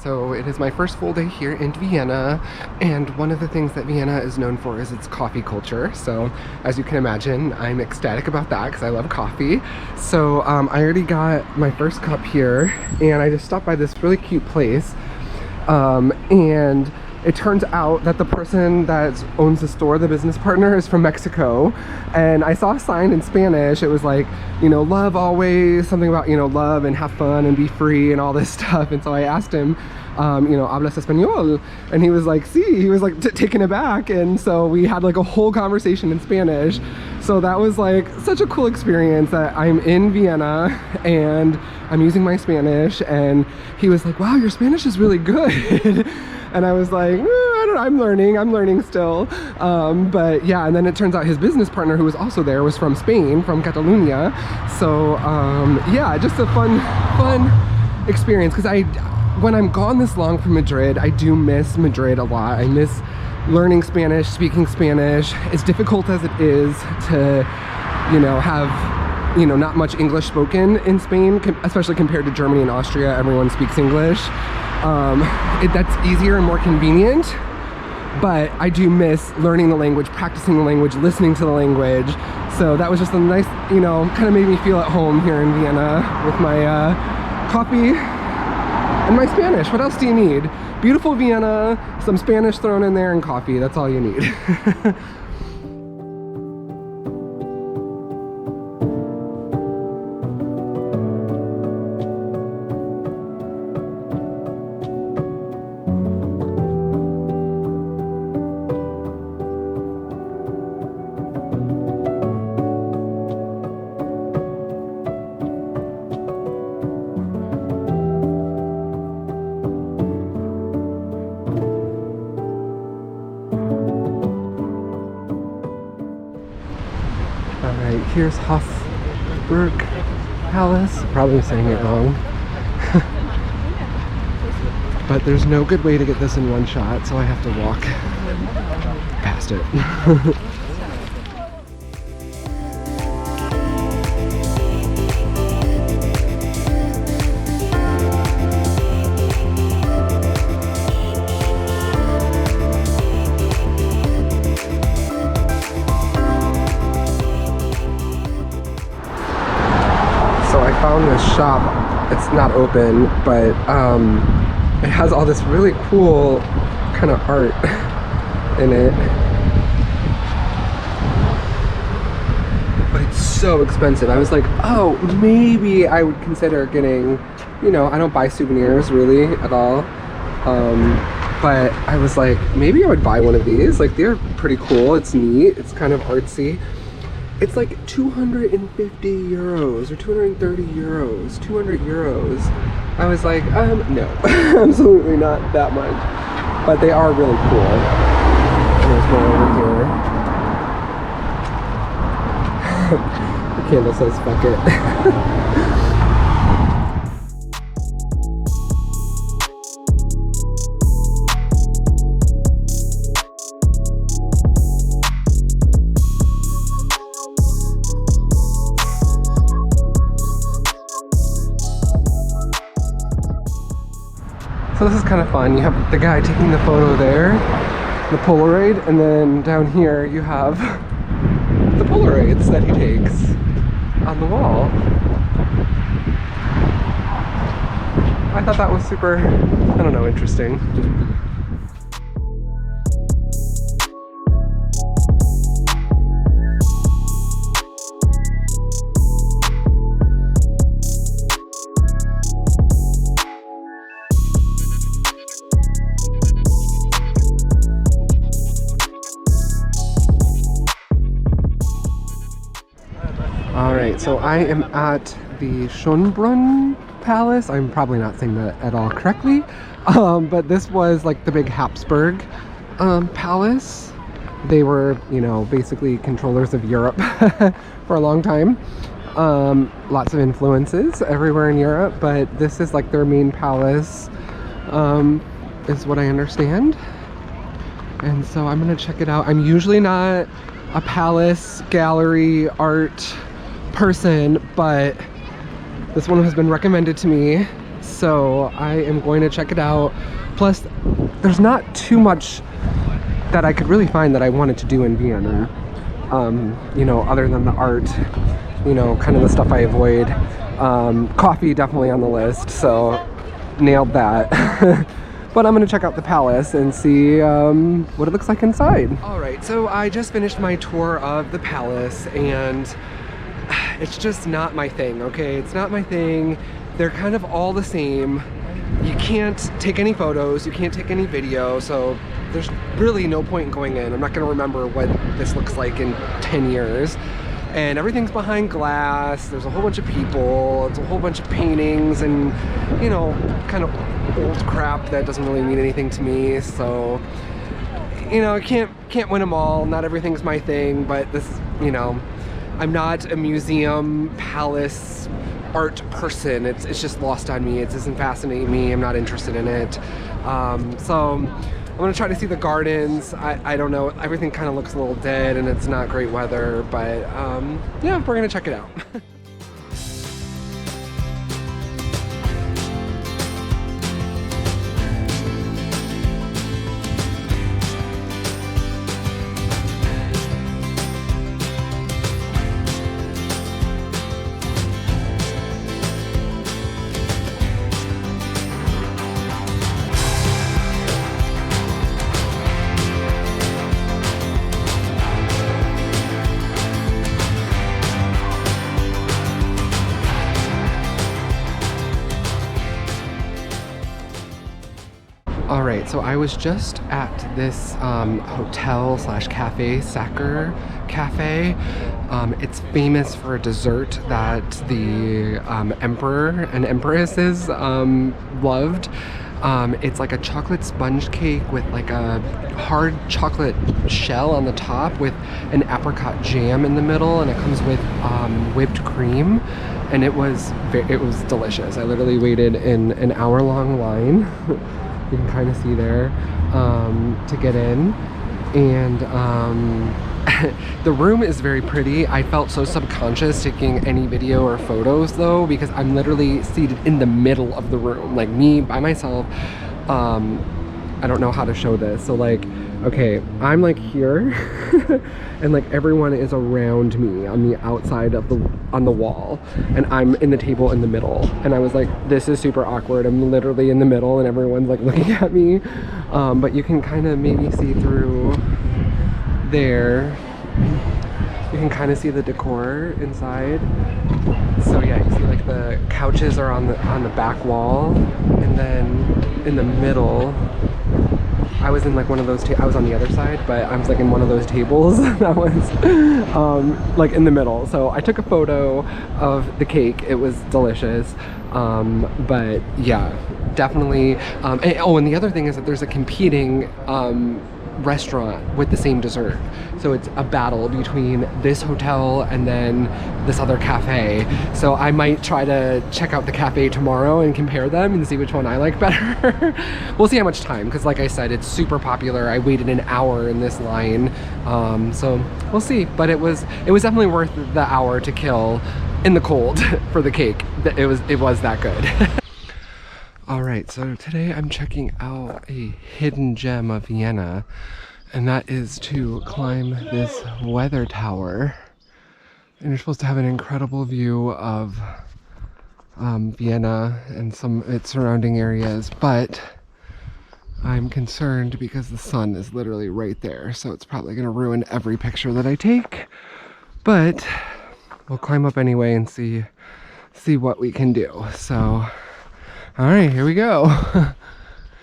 So it is my first full day here in Vienna, and one of the things that Vienna is known for is its coffee culture. So as you can imagine, I'm ecstatic about that because I love coffee. So I already got my first cup here, and I just stopped by this really cute place, and it turns out that the person that owns the store, the business partner, is from Mexico. And I saw a sign in Spanish. It was like, you know, love always, something about, you know, love and have fun and be free and all this stuff. And so I asked him, you know, ¿hablas español? And he was like, sí, he was like taken aback. And so we had like a whole conversation in Spanish. So that was like such a cool experience that I'm in Vienna and I'm using my Spanish. And he was like, wow, your Spanish is really good. And I was like, I don't know, I'm learning still. But yeah, and then it turns out his business partner, who was also there, was from Spain, from Catalonia. So yeah, just a fun experience, because when I'm gone this long from Madrid, I do miss Madrid a lot. I miss learning Spanish, speaking Spanish. As difficult as it is to, you know, have, you know, not much English spoken in Spain, especially compared to Germany and Austria. Everyone speaks English. That's easier and more convenient, but I do miss learning the language, practicing the language, listening to the language. So that was just a nice, you know, kind of made me feel at home here in Vienna with my coffee and my Spanish. What else do you need? Beautiful Vienna, some Spanish thrown in there, and coffee. That's all you need. Alright, here's Hofburg Palace. Probably saying it wrong. But there's no good way to get this in one shot, so I have to walk past it. Found this shop. It's not open, but it has all this really cool kind of art in it, but it's so expensive. I was like, oh, maybe I would consider getting, you know, I don't buy souvenirs really at all, but I was like, maybe I would buy one of these. Like, they're pretty cool. It's neat. It's kind of artsy. It's like 250 euros or 230 euros, 200 euros. I was like, no, absolutely not that much. But they are really cool. There's one over here. The candle says, fuck it. So this is kind of fun. You have the guy taking the photo there, the Polaroid, and then down here you have the Polaroids that he takes on the wall. I thought that was super, I don't know, interesting. Alright, so I am at the Schönbrunn Palace. I'm probably not saying that at all correctly, but this was like the big Habsburg palace. They were, you know, basically controllers of Europe for a long time. Lots of influences everywhere in Europe, but this is like their main palace, is what I understand. And so I'm gonna check it out. I'm usually not a palace, gallery, art person, but this one has been recommended to me So I am going to check it out. Plus, there's not too much that I could really find that I wanted to do in Vienna. You know, other than the art, you know, kind of the stuff I avoid. Coffee definitely on the list, so nailed that. But I'm gonna check out the palace and see what it looks like inside. All right, so I just finished my tour of the palace, and it's just not my thing, okay? It's not my thing. They're kind of all the same. You can't take any photos, you can't take any video, so there's really no point in going in. I'm not gonna remember what this looks like in 10 years. And everything's behind glass, there's a whole bunch of people, it's a whole bunch of paintings and, you know, kind of old crap that doesn't really mean anything to me. So, you know, I can't win them all. Not everything's my thing, but this, you know, I'm not a museum, palace, art person. It's just lost on me. It doesn't fascinate me. I'm not interested in it. So I'm gonna try to see the gardens. I don't know. Everything kind of looks a little dead and it's not great weather, but yeah, we're gonna check it out. All right, so I was just at this hotel slash cafe, Sacher Cafe. It's famous for a dessert that the emperor and empresses loved. It's like a chocolate sponge cake with like a hard chocolate shell on the top with an apricot jam in the middle, and it comes with whipped cream. And it was delicious. I literally waited in an hour-long line. You can kind of see there to get in, and the room is very pretty. I felt so subconscious taking any video or photos though, because I'm literally seated in the middle of the room, like me by myself. I don't know how to show this, so like, okay, I'm like here and like everyone is around me on the outside of on the wall, and I'm in the table in the middle, and I was like, this is super awkward. I'm literally in the middle and everyone's like looking at me, but you can kind of maybe see through there. You can kind of see the decor inside. So yeah, you see like the couches are on the back wall, and then in the middle, I was in like one of those, I was on the other side, but I was like in one of those tables that was like in the middle. So I took a photo of the cake. It was delicious. But yeah, definitely. And the other thing is that there's a competing restaurant with the same dessert. So it's a battle between this hotel and then this other cafe. So I might try to check out the cafe tomorrow and compare them and see which one I like better. We'll see how much time, because like I said, it's super popular. I waited an hour in this line. So we'll see, but it was definitely worth the hour to kill in the cold for the cake. It was that good. All right, so today I'm checking out a hidden gem of Vienna, and that is to climb this weather tower. And you're supposed to have an incredible view of Vienna and some of its surrounding areas, but I'm concerned because the sun is literally right there, so it's probably gonna ruin every picture that I take. But we'll climb up anyway and see what we can do. So all right, here we go.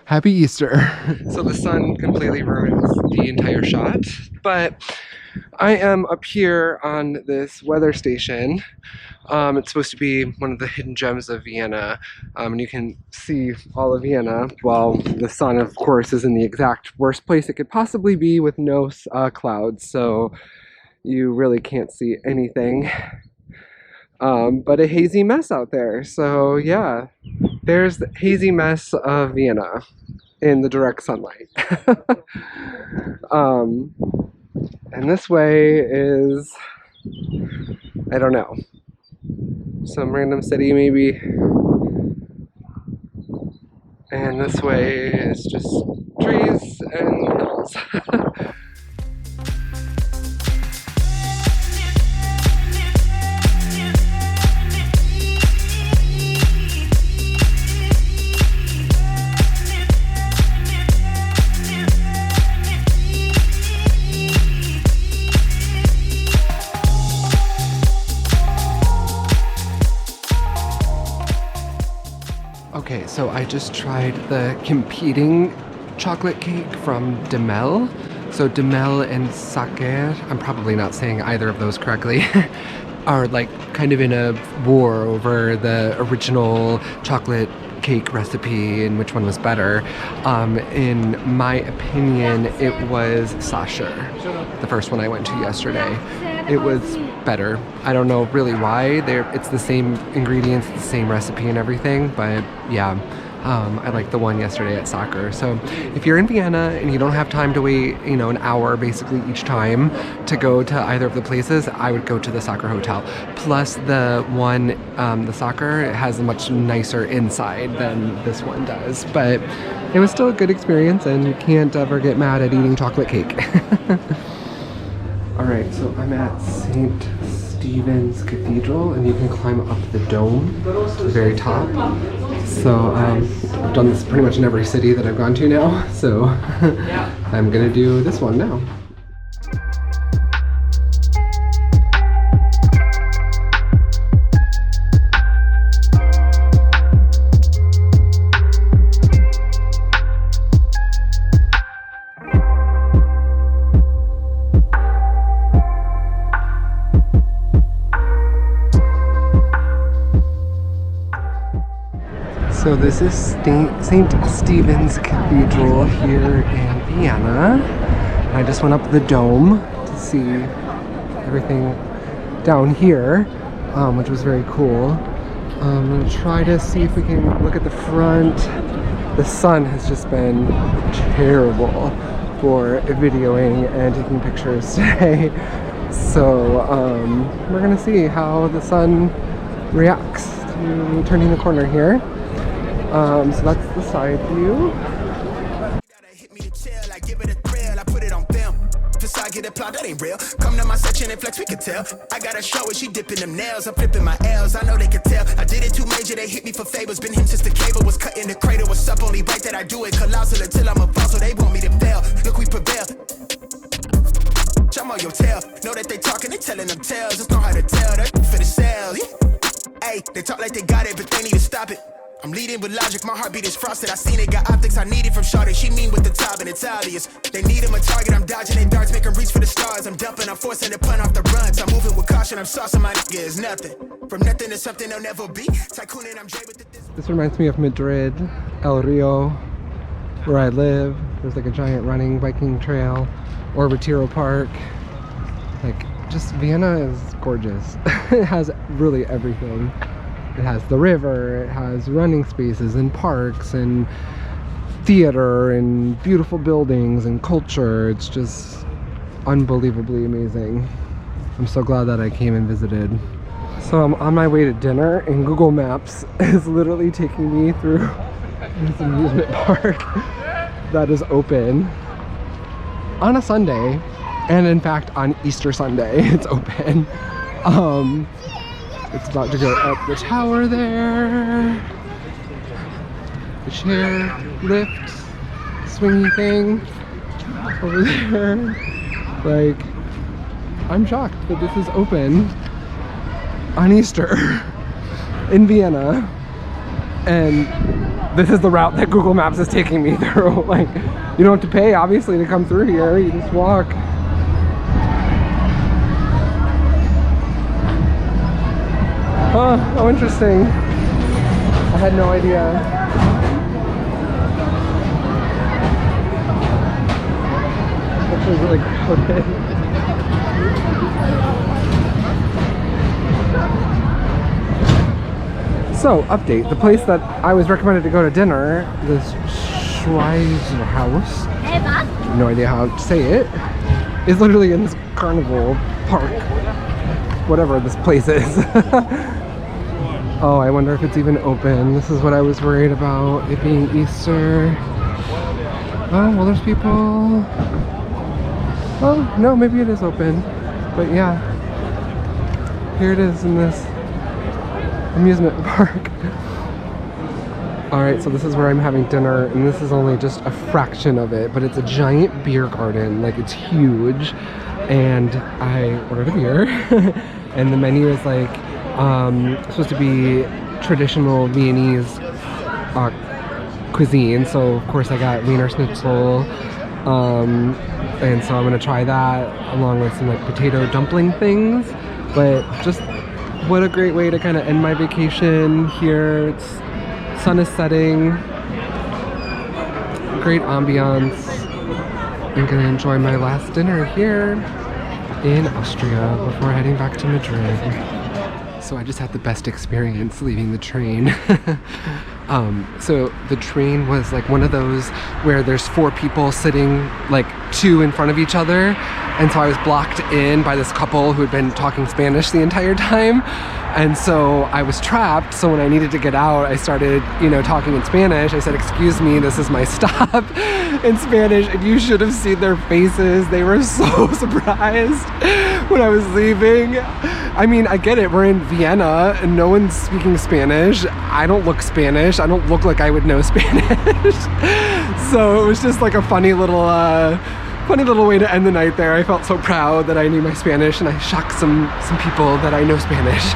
Happy Easter. So the sun completely ruins the entire shot, but I am up here on this weather station. It's supposed to be one of the hidden gems of Vienna, and you can see all of Vienna while the sun, of course, is in the exact worst place it could possibly be with no clouds, so you really can't see anything. But a hazy mess out there. So yeah, there's the hazy mess of Vienna in the direct sunlight. And this way is, I don't know, some random city maybe. And this way is just trees and hills. Okay, so I just tried the competing chocolate cake from Dumel. So Dumel and Sacher, I'm probably not saying either of those correctly, are like kind of in a war over the original chocolate cake recipe and which one was better. In my opinion, it was Sacher, the first one I went to yesterday. It was better. I don't know really why. It's the same ingredients, the same recipe and everything, but yeah, I liked the one yesterday at Sacher. So if you're in Vienna and you don't have time to wait, you know, an hour basically each time to go to either of the places, I would go to the Sacher Hotel. Plus the one, the Sacher, has a much nicer inside than this one does, but it was still a good experience and you can't ever get mad at eating chocolate cake. Alright, so I'm at St. Stephen's Cathedral and you can climb up the dome to the very top. So I've done this pretty much in every city that I've gone to now, so I'm gonna do this one now. So this is St. Stephen's Cathedral here in Vienna. I just went up the dome to see everything down here, which was very cool. I'm going to try to see if we can look at the front. The sun has just been terrible for videoing and taking pictures today. So we're going to see how the sun reacts to turning the corner here. So that's the side view. That ain't real. Come to my section and flex, we can tell. I got a show where she dipping them nails. I'm flipping my L's, I know they can tell. I did it too major, they hit me for favors. Been him since the cable was cut in the cradle. What's up, only right that I do it. Colossal until I'm a fall, so they want me to fail. Look, we prevail. I'm on your tail. Know that they talking, they telling them tales. Just know how to tell, that for the sale. Hey, they talk like they got it, but they need to stop it. I'm leading with logic, my heartbeat is frosted. I seen it, got optics I needed from Shawty. She mean with the top and it's obvious. They need him a target, I'm dodging their darts, make them reach for the stars. I'm dumping, I'm forcing the pun off the runs. I'm moving with caution, I'm saucing, my nigga is nothing. From nothing to something they'll never be. Tycoon and I'm Jay with the... This reminds me of Madrid, El Rio, where I live. There's like a giant running biking trail, or Retiro Park. Like, just Vienna is gorgeous. It has really everything. It has the river, it has running spaces and parks and theater and beautiful buildings and culture. It's just unbelievably amazing. I'm so glad that I came and visited. So I'm on my way to dinner and Google Maps is literally taking me through this amusement park that is open on a Sunday, and in fact on Easter Sunday it's open. It's about to go up the tower there. The chair lift swingy thing over there. Like, I'm shocked that this is open on Easter in Vienna, and this is the route that Google Maps is taking me through. Like, you don't have to pay obviously to come through here, you just walk. Huh, oh interesting. I had no idea. It's actually really crowded. So, update. The place that I was recommended to go to dinner, this Schweizer House, no idea how to say it, is literally in this carnival park. Whatever this place is. Oh, I wonder if it's even open. This is what I was worried about, it being Easter. Oh, well, there's people. Oh, no, maybe it is open. But yeah, here it is in this amusement park. Alright, so this is where I'm having dinner, and this is only just a fraction of it, but it's a giant beer garden, like it's huge. And I ordered a beer, and the menu is like supposed to be traditional Viennese cuisine. So of course I got Wiener Schnitzel, and so I'm gonna try that along with some like potato dumpling things. But just what a great way to kind of end my vacation here. Sun is setting, great ambiance. I'm gonna enjoy my last dinner here in Austria before heading back to Madrid. So I just had the best experience leaving the train. So the train was like one of those where there's 4 people sitting like 2 in front of each other, and so I was blocked in by this couple who had been talking Spanish the entire time, and so I was trapped. So when I needed to get out, I started, you know, talking in Spanish. I said, "Excuse me, this is my stop," in Spanish, and you should have seen their faces. They were so surprised when I was leaving. I mean, I get it, we're in Vienna and no one's speaking Spanish. I don't look Spanish. I don't look like I would know Spanish. So it was just like a funny little way to end the night there. I felt so proud that I knew my Spanish, and I shocked some people that I know Spanish.